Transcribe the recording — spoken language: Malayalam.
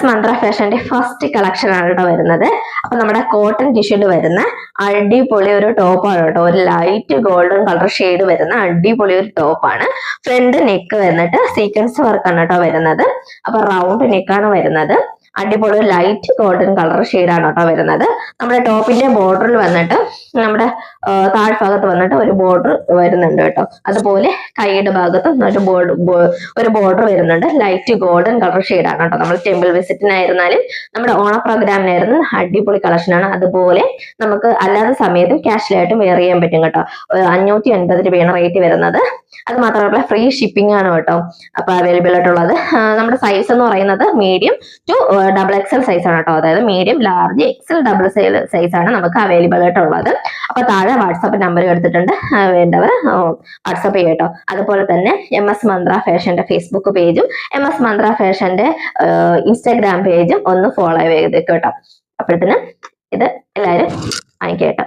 എസ് മന്ത്ര ഫാഷന്റെ ഫസ്റ്റ് കളക്ഷൻ ആണ് കേട്ടോ വരുന്നത്. അപ്പൊ നമ്മുടെ കോട്ടൺ ടിഷ്യൂല് വരുന്ന അടിപൊളി ഒരു ടോപ്പാണ് കേട്ടോ. ഒരു ലൈറ്റ് ഗോൾഡൻ കളർ ഷെയ്ഡ് വരുന്ന അടിപൊളി ഒരു ടോപ്പാണ്. ഫ്രണ്ട് നെക്ക് വന്നിട്ട് സീക്വൻസ് വർക്കാണ് കേട്ടോ വരുന്നത്. അപ്പൊ റൗണ്ട് നെക്കാണ് വരുന്നത്. അടിപൊളി ലൈറ്റ് ഗോൾഡൻ കളർ ഷെയ്ഡാണ് കേട്ടോ വരുന്നത്. നമ്മുടെ ടോപ്പിന്റെ ബോർഡറിൽ വന്നിട്ട് നമ്മുടെ താഴ്ഭാഗത്ത് വന്നിട്ട് ഒരു ബോർഡർ വരുന്നുണ്ട് കേട്ടോ. അതുപോലെ കൈയുടെ ഭാഗത്തും ഒരു ബോർഡർ വരുന്നുണ്ട്. ലൈറ്റ് ഗോൾഡൻ കളർ ഷെയ്ഡാണ് കേട്ടോ. നമ്മൾ ടെമ്പിൾ വിസിറ്റിനായിരുന്നാലും നമ്മുടെ ഓണ പ്രോഗ്രാമിനായിരുന്നു അടിപൊളി കളക്ഷനാണ്. അതുപോലെ നമുക്ക് അല്ലാത്ത സമയത്തും ക്യാഷിലായിട്ടും വെയർ ചെയ്യാൻ പറ്റും കേട്ടോ. 550 രൂപയാണ് റേറ്റ് വരുന്നത്. അത് മാത്രമല്ല ഫ്രീ ഷിപ്പിംഗ് ആണ് കേട്ടോ അപ്പൊ അവൈലബിൾ ആയിട്ടുള്ളത്. നമ്മുടെ സൈസ് എന്ന് പറയുന്നത് മീഡിയം ടു XXL സൈസ് ആണ് കേട്ടോ. അതായത് medium, large, XL, double size ആണ് നമുക്ക് അവൈലബിൾ ആയിട്ടുള്ളത്. അപ്പൊ താഴെ വാട്സാപ്പ് നമ്പർ എടുത്തിട്ടുണ്ട്, വേണ്ടവർ വാട്സാപ്പ് ചെയ്യട്ടോ. അതുപോലെ തന്നെ MS മന്ത്ര ഫാഷന്റെ ഫേസ്ബുക്ക് പേജും MS മന്ത്ര ഫാഷന്റെ ഇൻസ്റ്റാഗ്രാം പേജും ഒന്ന് ഫോളോ ചെയ്തേക്കട്ടോ. അപ്പോഴത്തേന് ഇത് എല്ലാവരും വാങ്ങിക്കട്ടോ.